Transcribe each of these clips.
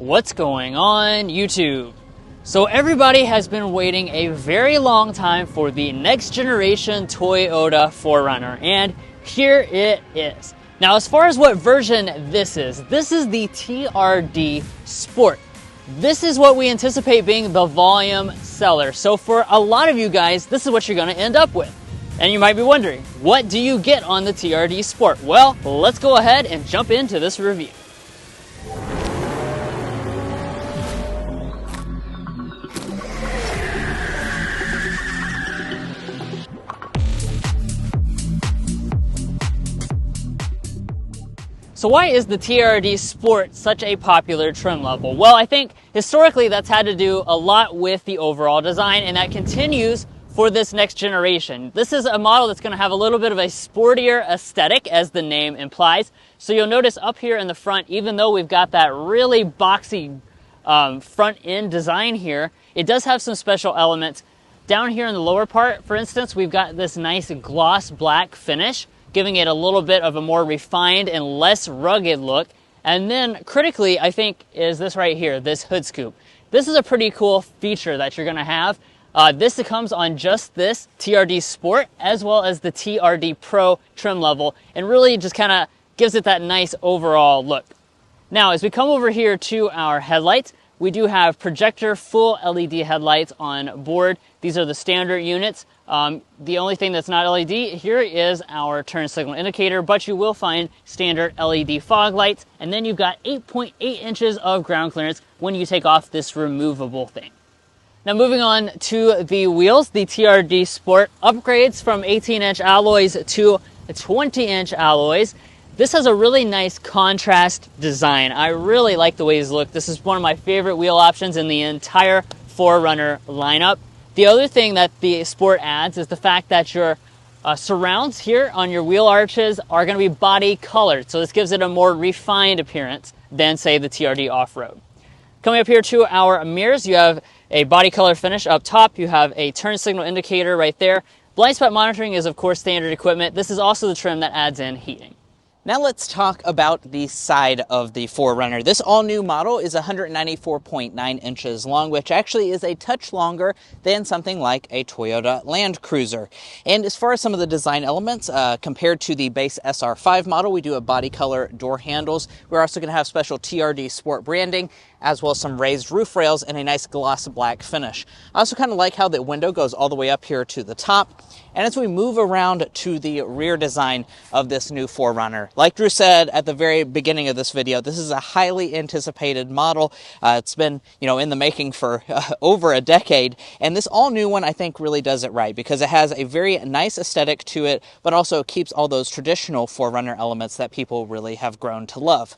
What's going on, YouTube? So everybody has been waiting a very long time for the next generation Toyota 4Runner, and here it is. Now, as far as what version this is the TRD Sport. This is what we anticipate being the volume seller. So for a lot of you guys, this is what you're gonna end up with. And you might be wondering, what do you get on the TRD Sport? Well, let's go ahead and jump into this review. So why is the TRD Sport such a popular trim level? Well, I think historically that's had to do a lot with the overall design, and that continues for this next generation. This is a model that's going to have a little bit of a sportier aesthetic, as the name implies. So you'll notice up here in the front, even though we've got that really boxy front end design here, it does have some special elements. Down here in the lower part, for instance, we've got this nice gloss black finish, giving it a little bit of a more refined and less rugged look. And then critically, I think, is this right here, this hood scoop. This is a pretty cool feature that you're gonna have. This comes on just this TRD Sport as well as the TRD Pro trim level, and really just kind of gives it that nice overall look. Now, as we come over here to our headlights, we do have projector full LED headlights on board. These are the standard units. The only thing that's not LED here is our turn signal indicator, but you will find standard LED fog lights. And then you've got 8.8 inches of ground clearance when you take off this removable thing. Now, moving on to the wheels, the TRD Sport upgrades from 18-inch alloys to 20-inch alloys. This has a really nice contrast design. I really like the way these look. This is one of my favorite wheel options in the entire 4Runner lineup. The other thing that the Sport adds is the fact that your surrounds here on your wheel arches are going to be body colored. So this gives it a more refined appearance than, say, the TRD Off-Road. Coming up here to our mirrors, you have a body color finish up top. You have a turn signal indicator right there. Blind spot monitoring is, of course, standard equipment. This is also the trim that adds in heating. Now let's talk about the side of the 4Runner. This all-new model is 194.9 inches long, which actually is a touch longer than something like a Toyota Land Cruiser. And as far as some of the design elements, compared to the base SR5 model, we do have body color door handles. We're also going to have special TRD Sport branding, as well as some raised roof rails and a nice gloss black finish. I also kind of like how the window goes all the way up here to the top. And as we move around to the rear design of this new 4Runner, like Drew said at the very beginning of this video, this is a highly anticipated model. It's been, in the making for over a decade. And this all new one, I think, really does it right because it has a very nice aesthetic to it, but also keeps all those traditional 4Runner elements that people really have grown to love.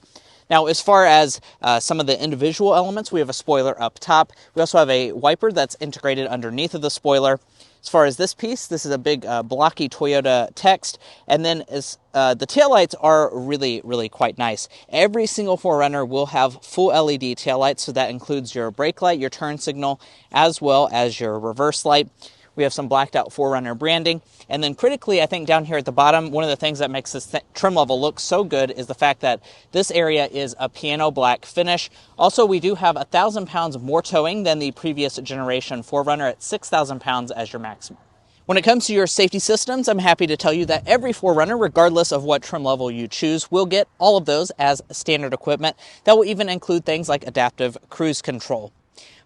Now, as far as some of the individual elements, we have a spoiler up top. We also have a wiper that's integrated underneath of the spoiler. As far as this piece, this is a big blocky Toyota text. And then as the taillights are really, really quite nice. Every single 4Runner will have full LED taillights, so that includes your brake light, your turn signal, as well as your reverse light. We have some blacked out 4Runner branding. And then critically, I think down here at the bottom, one of the things that makes this trim level look so good is the fact that this area is a piano black finish. Also, we do have 1,000 pounds more towing than the previous generation 4Runner at 6,000 pounds as your maximum. When it comes to your safety systems, I'm happy to tell you that every 4Runner, regardless of what trim level you choose, will get all of those as standard equipment. That will even include things like adaptive cruise control.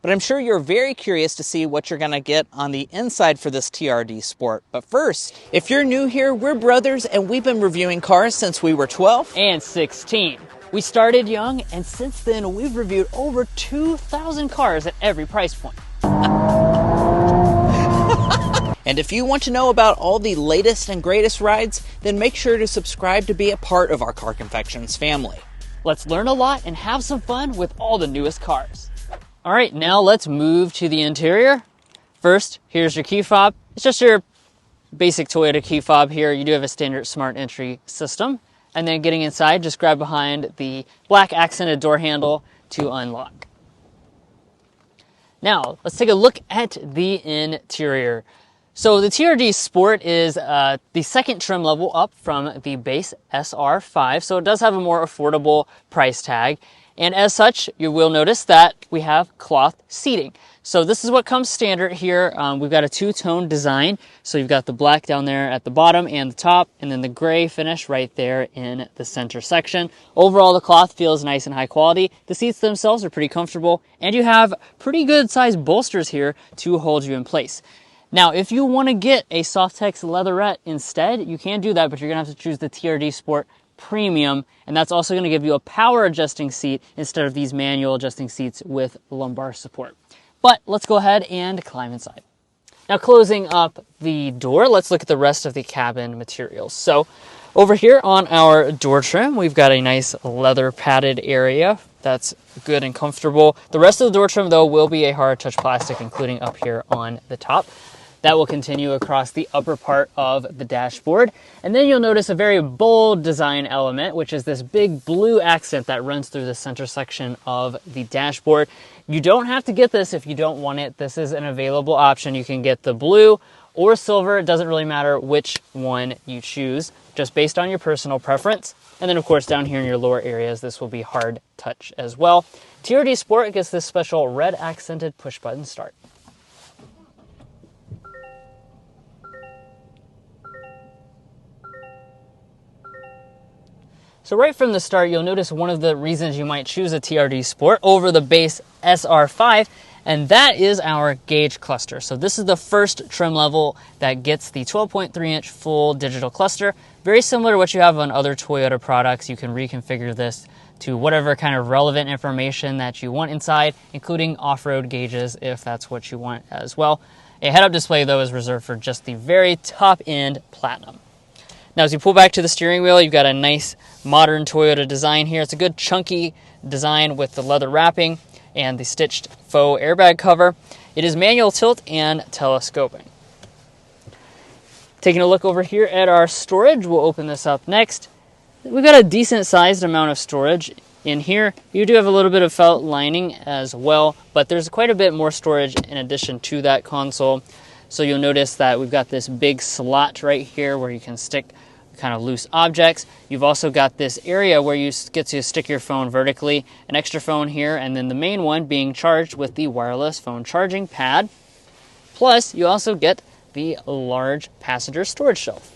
But I'm sure you're very curious to see what you're going to get on the inside for this TRD Sport. But first, if you're new here, we're brothers and we've been reviewing cars since we were 12 and 16. We started young, and since then we've reviewed over 2,000 cars at every price point. And if you want to know about all the latest and greatest rides, then make sure to subscribe to be a part of our Car Confections family. Let's learn a lot and have some fun with all the newest cars. All right, now let's move to the interior. First, here's your key fob. It's just your basic Toyota key fob here. You do have a standard smart entry system. And then getting inside, just grab behind the black accented door handle to unlock. Now, let's take a look at the interior. So the TRD Sport is the second trim level up from the base SR5. So it does have a more affordable price tag. And as such, you will notice that we have cloth seating. So this is what comes standard here. We've got a two-tone design. So you've got the black down there at the bottom and the top, and then the gray finish right there in the center section. Overall, the cloth feels nice and high quality. The seats themselves are pretty comfortable, and you have pretty good sized bolsters here to hold you in place. Now, if you want to get a Softex leatherette instead, you can do that, but you're going to have to choose the TRD Sport Premium, and that's also going to give you a power adjusting seat instead of these manual adjusting seats with lumbar support. But let's go ahead and climb inside. Now, closing up the door, let's look at the rest of the cabin materials. So over here on our door trim, we've got a nice leather padded area that's good and comfortable. The rest of the door trim, though, will be a hard touch plastic, including up here on the top. That will continue across the upper part of the dashboard. And then you'll notice a very bold design element, which is this big blue accent that runs through the center section of the dashboard. You don't have to get this if you don't want it. This is an available option. You can get the blue or silver. It doesn't really matter which one you choose, just based on your personal preference. And then, of course, down here in your lower areas, this will be hard touch as well. TRD Sport gets this special red accented push button start. So right from the start, you'll notice one of the reasons you might choose a TRD Sport over the base SR5, and that is our gauge cluster. So this is the first trim level that gets the 12.3-inch full digital cluster. Very similar to what you have on other Toyota products. You can reconfigure this to whatever kind of relevant information that you want inside, including off-road gauges if that's what you want as well. A head-up display, though, is reserved for just the very top-end Platinum. Now, as you pull back to the steering wheel, you've got a nice modern Toyota design here. It's a good chunky design with the leather wrapping and the stitched faux airbag cover. It is manual tilt and telescoping. Taking a look over here at our storage, we'll open this up next. We've got a decent sized amount of storage in here. You do have a little bit of felt lining as well, but there's quite a bit more storage in addition to that console. So you'll notice that we've got this big slot right here where you can stick kind of loose objects. You've also got this area where you get to stick your phone vertically, an extra phone here, and then the main one being charged with the wireless phone charging pad. Plus, you also get the large passenger storage shelf.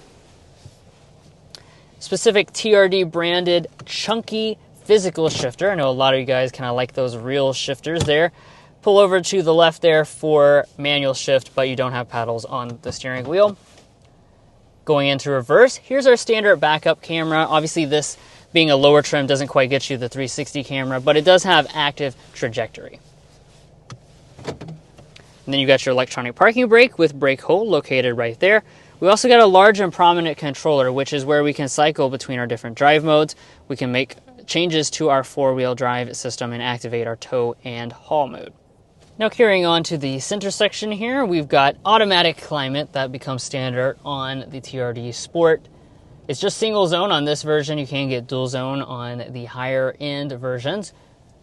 Specific TRD branded chunky physical shifter. I know a lot of you guys kind of like those real shifters there. Pull over to the left there for manual shift, but you don't have paddles on the steering wheel. Going into reverse, here's our standard backup camera. Obviously, this being a lower trim doesn't quite get you the 360 camera, but it does have active trajectory. And then you got your electronic parking brake with brake hold located right there. We also got a large and prominent controller, which is where we can cycle between our different drive modes. We can make changes to our four-wheel drive system and activate our tow and haul mode. Now carrying on to the center section here, we've got automatic climate that becomes standard on the TRD Sport. It's just single zone on this version. You can get dual zone on the higher end versions.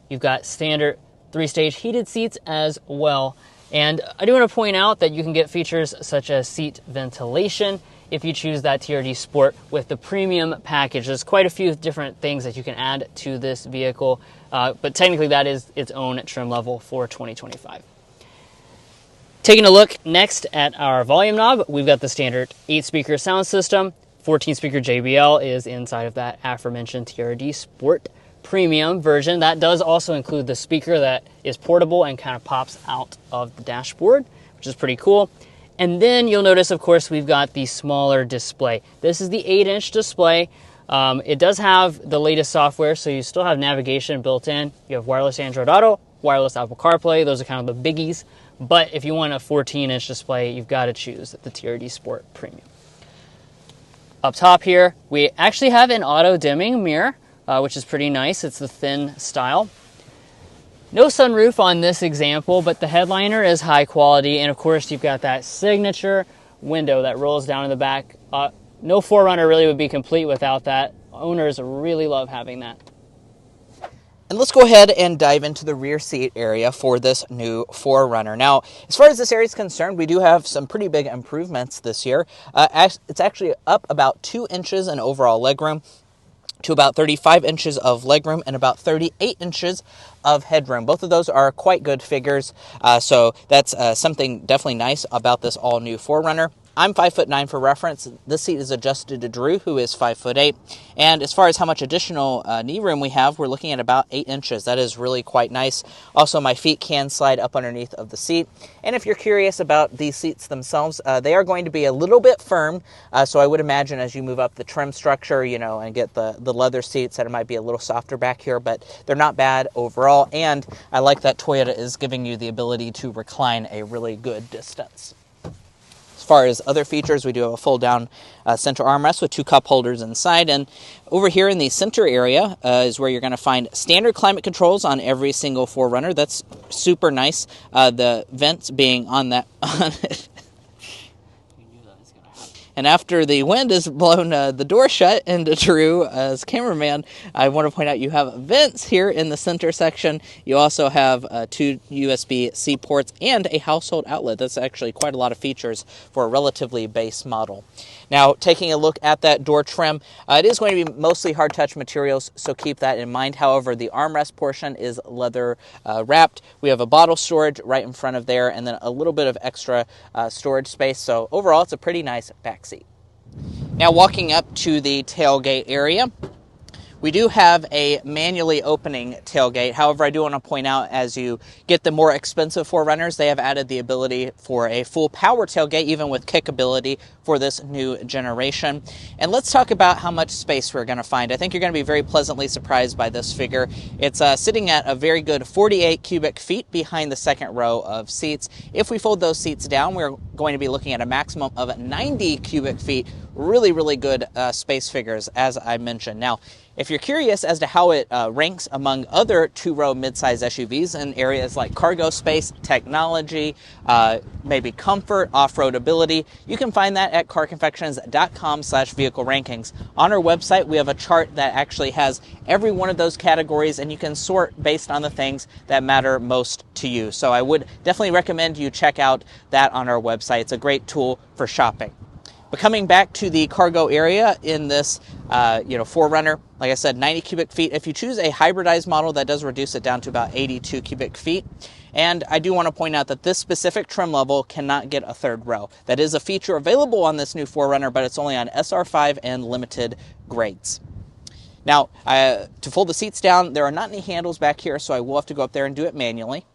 You've got standard 3-stage heated seats as well. And I do want to point out that you can get features such as seat ventilation if you choose that TRD Sport with the premium package. There's quite a few different things that you can add to this vehicle, but technically that is its own trim level for 2025. Taking a look next at our volume knob, we've got the standard 8-speaker sound system. 14-speaker JBL is inside of that aforementioned TRD Sport Premium version. That does also include the speaker that is portable and kind of pops out of the dashboard, which is pretty cool. And then you'll notice, of course, we've got the smaller display. This is the 8-inch display. It does have the latest software, so you still have navigation built in. You have wireless Android Auto, wireless Apple CarPlay. Those are kind of the biggies. But if you want a 14-inch display, you've got to choose the TRD Sport Premium. Up top here, we actually have an auto-dimming mirror, which is pretty nice. It's the thin style. No sunroof on this example, but the headliner is high quality, and of course you've got that signature window that rolls down in the back. No 4Runner really would be complete without that. Owners really love having that. And let's go ahead and dive into the rear seat area for this new 4Runner. Now, as far as this area is concerned, we do have some pretty big improvements this year. It's actually up about 2 inches in overall legroom. to about 35 inches of legroom and about 38 inches of headroom. Both of those are quite good figures, so that's something definitely nice about this all-new 4Runner. I'm 5'9" for reference. This seat is adjusted to Drew, who is 5'8". And as far as how much additional knee room we have, we're looking at about 8 inches. That is really quite nice. Also, my feet can slide up underneath of the seat. And if you're curious about these seats themselves, they are going to be a little bit firm. So I would imagine as you move up the trim structure, and get the leather seats, that it might be a little softer back here, but they're not bad overall. And I like that Toyota is giving you the ability to recline a really good distance. As far as other features, we do have a fold-down center armrest with 2 cup holders inside, and over here in the center area is where you're going to find standard climate controls on every single 4Runner. That's super nice. The vents being on that. And after the wind has blown the door shut into Drew as cameraman, I want to point out you have vents here in the center section. You also have 2 USB-C ports and a household outlet. That's actually quite a lot of features for a relatively base model. Now, taking a look at that door trim, it is going to be mostly hard touch materials, so keep that in mind. However, the armrest portion is leather wrapped. We have a bottle storage right in front of there, and then a little bit of extra storage space. So overall, it's a pretty nice back seat. Now, walking up to the tailgate area, we do have a manually opening tailgate. However, I do want to point out, as you get the more expensive 4Runners, they have added the ability for a full power tailgate, even with kickability, for this new generation. And let's talk about how much space we're going to find. I think you're going to be very pleasantly surprised by this figure. It's sitting at a very good 48 cubic feet behind the second row of seats. If we fold those seats down, we're going to be looking at a maximum of 90 cubic feet. Really, really good space figures, as I mentioned. Now, if you're curious as to how it ranks among other 2-row midsize SUVs in areas like cargo space, technology, maybe comfort, off-roadability, you can find that at carconfections.com/vehicle rankings. On our website, we have a chart that actually has every one of those categories, and you can sort based on the things that matter most to you. So I would definitely recommend you check out that on our website. It's a great tool for shopping. But coming back to the cargo area in this 4Runner, like I said, 90 cubic feet. If you choose a hybridized model, that does reduce it down to about 82 cubic feet. And I do want to point out that this specific trim level cannot get a third row. That is a feature available on this new 4Runner, but it's only on SR5 and limited grades. Now, to fold the seats down, there are not any handles back here, so I will have to go up there and do it manually.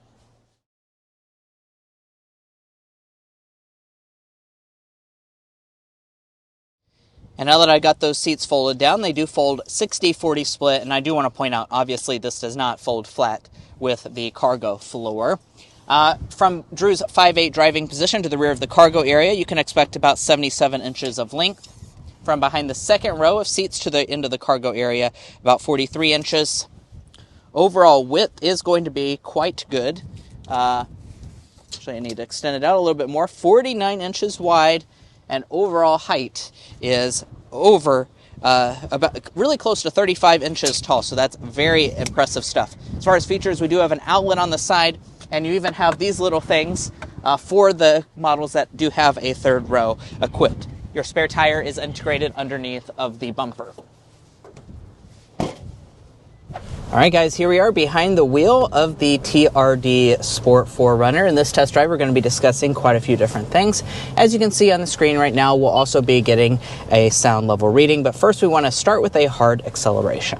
And now that I got those seats folded down, they do fold 60-40 split, and I do want to point out, obviously, this does not fold flat with the cargo floor. From Drew's 5'8" driving position to the rear of the cargo area, you can expect about 77 inches of length. From behind the second row of seats to the end of the cargo area, about 43 inches. Overall width is going to be quite good. Actually, I need to extend it out a little bit more. 49 inches wide. And overall height is over about really close to 35 inches tall, so that's very impressive stuff. As far as features, we do have an outlet on the side, and you even have these little things for the models that do have a third row equipped. Your spare tire is integrated underneath of the bumper. All right, guys, here we are behind the wheel of the TRD Sport 4Runner. In this test drive, we're going to be discussing quite a few different things. As you can see on the screen right now, we'll also be getting a sound level reading. But first, we want to start with a hard acceleration.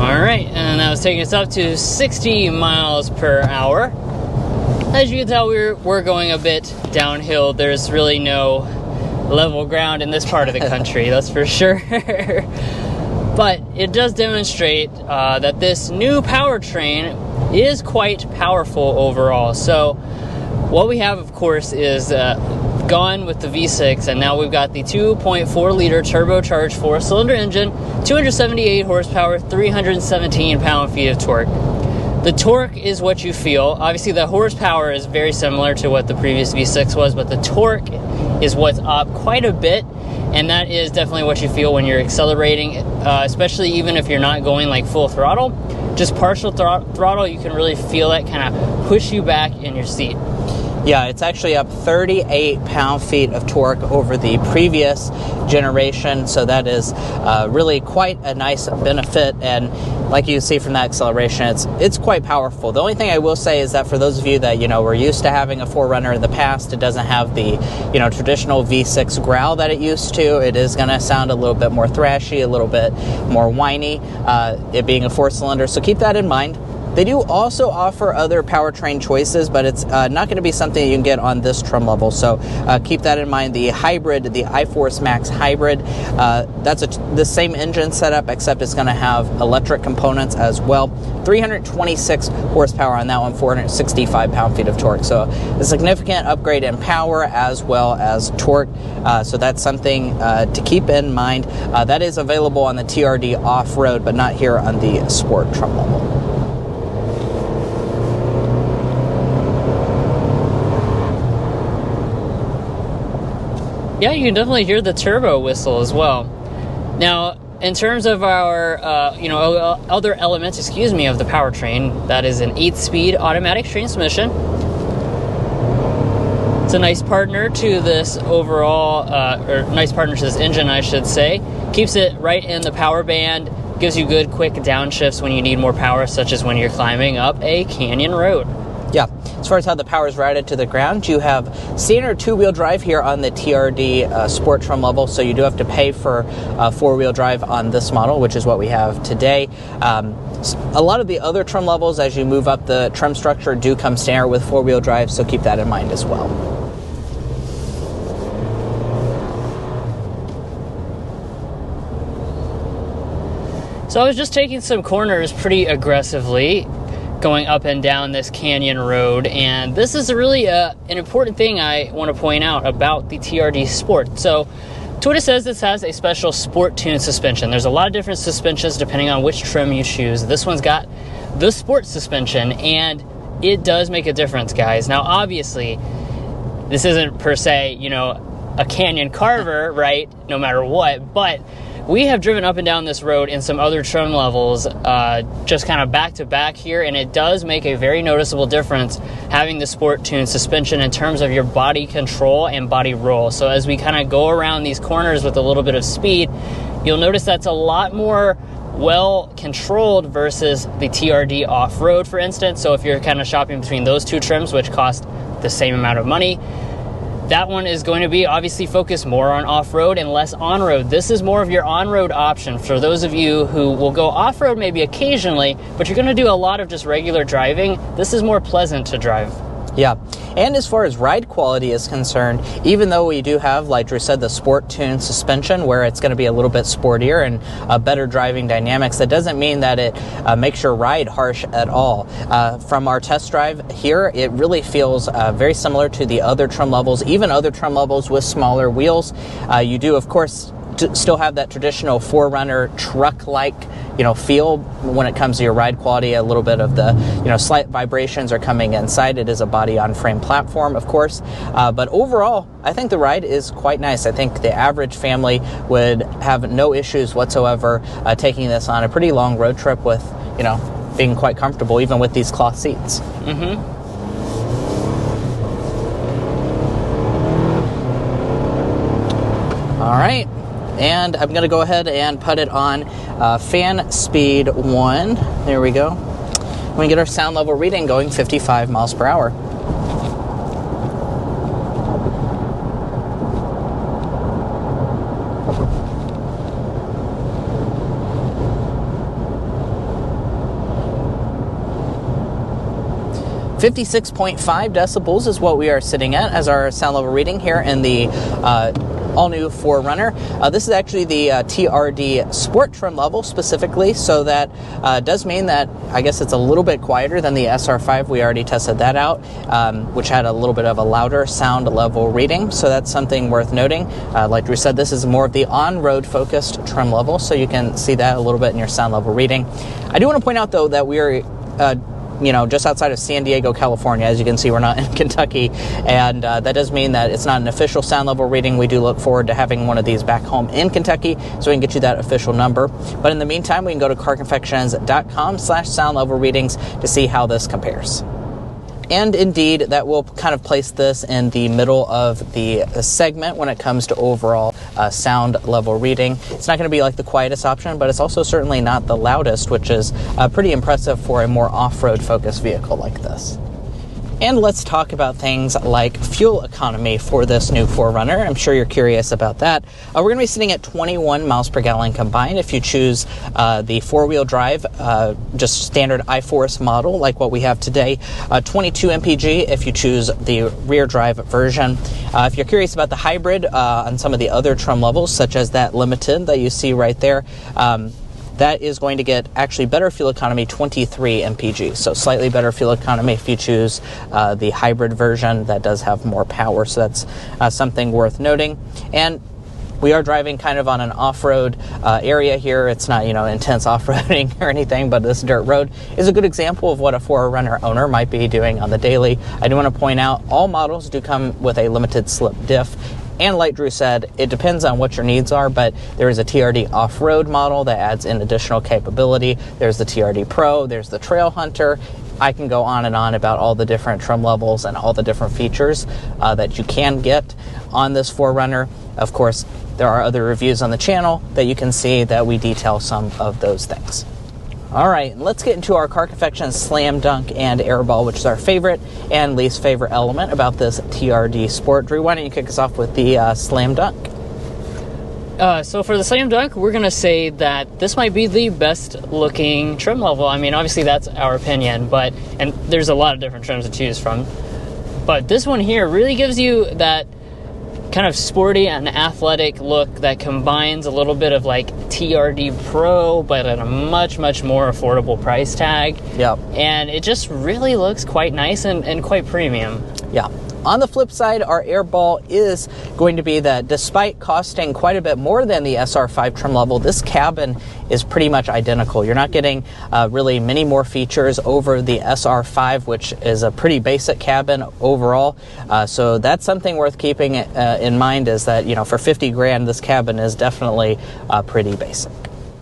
All right, and that was taking us up to 60 miles per hour. As you can tell, we're going a bit downhill. There's really no level ground in this part of the country, that's for sure. But it does demonstrate that this new powertrain is quite powerful overall. So what we have, of course, is gone with the V6, and now we've got the 2.4 liter turbocharged 4-cylinder engine, 278 horsepower, 317 pound-feet of torque. The torque is what you feel. Obviously, the horsepower is very similar to what the previous V6 was, but the torque is what's up quite a bit, and that is definitely what you feel when you're accelerating, especially even if you're not going like full throttle. just partial throttle, you can really feel it kind of push you back in your seat. Yeah, it's actually up 38 pound-feet of torque over the previous generation, so that is really quite a nice benefit, and like you see from that acceleration, it's quite powerful. The only thing I will say is that for those of you that, were used to having a 4Runner in the past, it doesn't have the, traditional V6 growl that it used to. It is going to sound a little bit more thrashy, a little bit more whiny, it being a 4-cylinder, so keep that in mind. They do also offer other powertrain choices, but it's not going to be something you can get on this trim level, so keep that in mind. The hybrid, the iForce Max Hybrid, that's the same engine setup, except it's going to have electric components as well. 326 horsepower on that one, 465 pound-feet of torque, so a significant upgrade in power as well as torque, so that's something to keep in mind. That is available on the TRD off-road, but not here on the sport trim level. Yeah, you can definitely hear the turbo whistle as well. Now, in terms of our, other elements, of the powertrain, that is an 8-speed automatic transmission. It's a nice partner to this overall, nice partner to this engine, I should say. Keeps it right in the power band, gives you good quick downshifts when you need more power, such as when you're climbing up a canyon road. Yeah, as far as how the power is routed to the ground, you have standard 2-wheel drive here on the TRD Sport trim level, so you do have to pay for 4-wheel drive on this model, which is what we have today. A lot of the other trim levels, as you move up the trim structure, do come standard with 4-wheel drive, so keep that in mind as well. So I was just taking some corners pretty aggressively, going up and down this canyon road, and this is really an important thing I want to point out about the TRD Sport. So Toyota says this has a special sport tune suspension. There's a lot of different suspensions depending on which trim you choose. This one's got the sport suspension, and it does make a difference, guys. Now obviously this isn't per se a canyon carver, right, no matter what, but we have driven up and down this road in some other trim levels, just kind of back to back here, and it does make a very noticeable difference having the Sport Tune suspension in terms of your body control and body roll. So as we kind of go around these corners with a little bit of speed, you'll notice that's a lot more well controlled versus the TRD off-road, for instance. So if you're kind of shopping between those two trims, which cost the same amount of money, that one is going to be obviously focused more on off-road and less on-road. This is more of your on-road option for those of you who will go off-road maybe occasionally, but you're going to do a lot of just regular driving. This is more pleasant to drive. Yeah, and as far as ride quality is concerned, even though we do have, like Drew said, the Sport Tune suspension where it's going to be a little bit sportier and better driving dynamics, that doesn't mean that it makes your ride harsh at all. From our test drive here, it really feels very similar to the other trim levels, even other trim levels with smaller wheels. You do, of course, still have that traditional 4Runner truck-like feel when it comes to your ride quality. A little bit of the slight vibrations are coming inside. It is a body-on-frame platform, of course, but overall I think the ride is quite nice. I think the average family would have no issues whatsoever taking this on a pretty long road trip with being quite comfortable, even with these cloth seats. All right, and I'm going to go ahead and put it on fan speed 1. There we go. We get our sound level reading going 55 miles per hour. .5 decibels is what we are sitting at as our sound level reading here in the all-new 4Runner. This is actually the TRD Sport trim level specifically, so that does mean that I guess it's a little bit quieter than the SR5. We already tested that out, which had a little bit of a louder sound level reading, so that's something worth noting. Like Drew said, this is more of the on-road focused trim level, so you can see that a little bit in your sound level reading. I do want to point out, though, that we are just outside of San Diego, California. As you can see, we're not in Kentucky, and that does mean that it's not an official sound level reading. We do look forward to having one of these back home in Kentucky so we can get you that official number. But in the meantime, we can go to carconfections.com/sound level readings to see how this compares. And indeed, that will kind of place this in the middle of the segment when it comes to overall sound level reading. It's not going to be like the quietest option, but it's also certainly not the loudest, which is pretty impressive for a more off-road focused vehicle like this. And let's talk about things like fuel economy for this new 4Runner. I'm sure you're curious about that. We're going to be sitting at 21 miles per gallon combined if you choose the four-wheel drive, just standard iForce model like what we have today. 22 mpg if you choose the rear drive version. If you're curious about the hybrid on some of the other trim levels, such as that Limited that you see right there, that is going to get actually better fuel economy, 23 mpg. So slightly better fuel economy if you choose the hybrid version. That does have more power, so that's something worth noting. And we are driving kind of on an off-road area here. It's not, intense off-roading or anything, but this dirt road is a good example of what a 4Runner owner might be doing on the daily. I do want to point out all models do come with a limited slip diff. And like Drew said, it depends on what your needs are, but there is a TRD off-road model that adds in additional capability. There's the TRD Pro, there's the Trail Hunter. I can go on and on about all the different trim levels and all the different features that you can get on this 4Runner. Of course, there are other reviews on the channel that you can see that we detail some of those things. All right, let's get into our Car Confections Slam Dunk and Airball, which is our favorite and least favorite element about this TRD Sport. Drew, why don't you kick us off with the Slam Dunk? So for the Slam Dunk, we're going to say that this might be the best looking trim level. I mean, obviously that's our opinion, and there's a lot of different trims to choose from. But this one here really gives you that kind of sporty and athletic look that combines a little bit of like TRD Pro, but at a much, much more affordable price tag. Yep. And it just really looks quite nice and quite premium. Yeah. On the flip side, our Airball is going to be that despite costing quite a bit more than the SR5 trim level, this cabin is pretty much identical. You're not getting really many more features over the SR5, which is a pretty basic cabin overall. So that's something worth keeping in mind, is that, for 50 grand, this cabin is definitely pretty basic.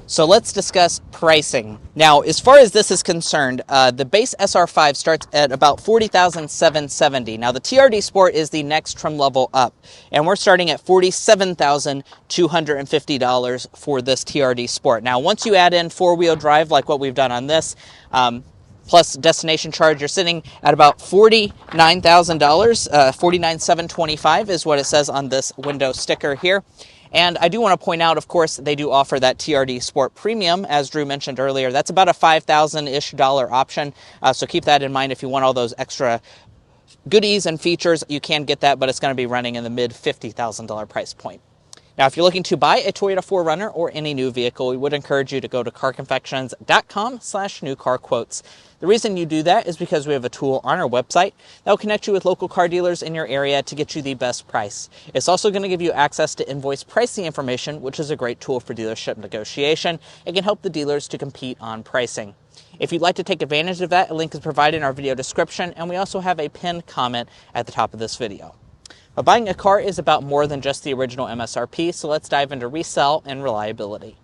So let's discuss pricing. Now, as far as this is concerned, the base SR5 starts at about $40,770. Now, the TRD Sport is the next trim level up, and we're starting at $47,250 for this TRD Sport. Now, once you add in four-wheel drive, like what we've done on this, plus destination charge, you're sitting at about $49,000. $49,725 is what it says on this window sticker here. And I do want to point out, of course, they do offer that TRD Sport Premium, as Drew mentioned earlier. That's about a $5,000-ish option, so keep that in mind. If you want all those extra goodies and features, you can get that, but it's going to be running in the mid-$50,000 price point. Now, if you're looking to buy a Toyota 4Runner or any new vehicle, we would encourage you to go to carconfections.com/newcarquotes. The reason you do that is because we have a tool on our website that will connect you with local car dealers in your area to get you the best price. It's also going to give you access to invoice pricing information, which is a great tool for dealership negotiation. It can help the dealers to compete on pricing. If you'd like to take advantage of that, a link is provided in our video description, and we also have a pinned comment at the top of this video. But buying a car is about more than just the original MSRP, so let's dive into resale and reliability.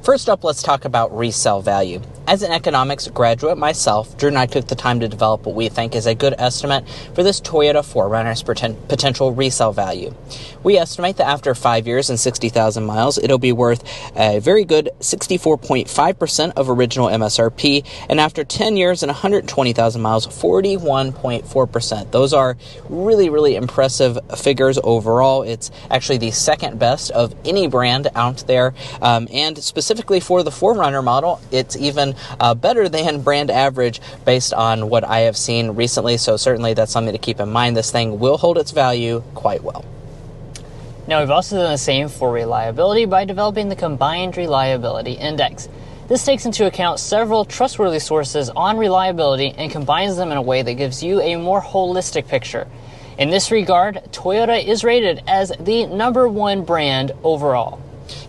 First up, let's talk about resale value. As an economics graduate myself, Drew and I took the time to develop what we think is a good estimate for this Toyota 4Runner's potential resale value. We estimate that after 5 years and 60,000 miles, it'll be worth a very good 64.5% of original MSRP, and after 10 years and 120,000 miles, 41.4%. Those are really, really impressive figures overall. It's actually the second best of any brand out there, and specifically for the 4Runner model, it's even better than brand average based on what I have seen recently, so certainly that's something to keep in mind. This thing will hold its value quite well. Now, we've also done the same for reliability by developing the Combined Reliability Index. This takes into account several trustworthy sources on reliability and combines them in a way that gives you a more holistic picture. In this regard, Toyota is rated as the #1 brand overall.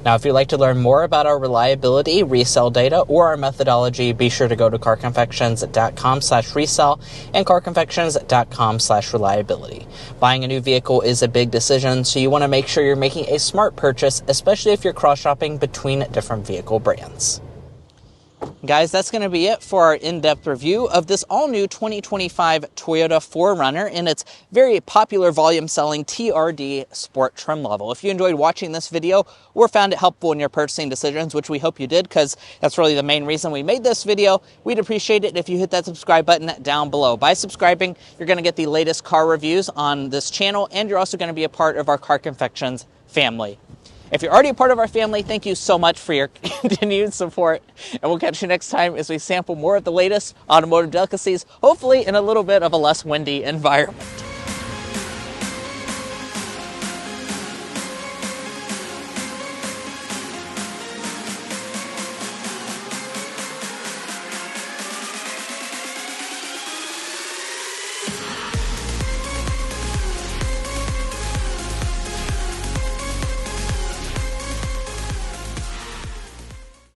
Now, if you'd like to learn more about our reliability, resale data, or our methodology, be sure to go to carconfections.com/resale and carconfections.com/reliability. Buying a new vehicle is a big decision, so you want to make sure you're making a smart purchase, especially if you're cross-shopping between different vehicle brands. Guys, that's going to be it for our in-depth review of this all-new 2025 Toyota 4Runner in its very popular volume-selling TRD Sport trim level. If you enjoyed watching this video or found it helpful in your purchasing decisions, which we hope you did because that's really the main reason we made this video, we'd appreciate it if you hit that subscribe button down below. By subscribing, you're going to get the latest car reviews on this channel, and you're also going to be a part of our Car Confections family. If you're already a part of our family, thank you so much for your continued support, and we'll catch you next time as we sample more of the latest automotive delicacies, hopefully in a little bit of a less windy environment.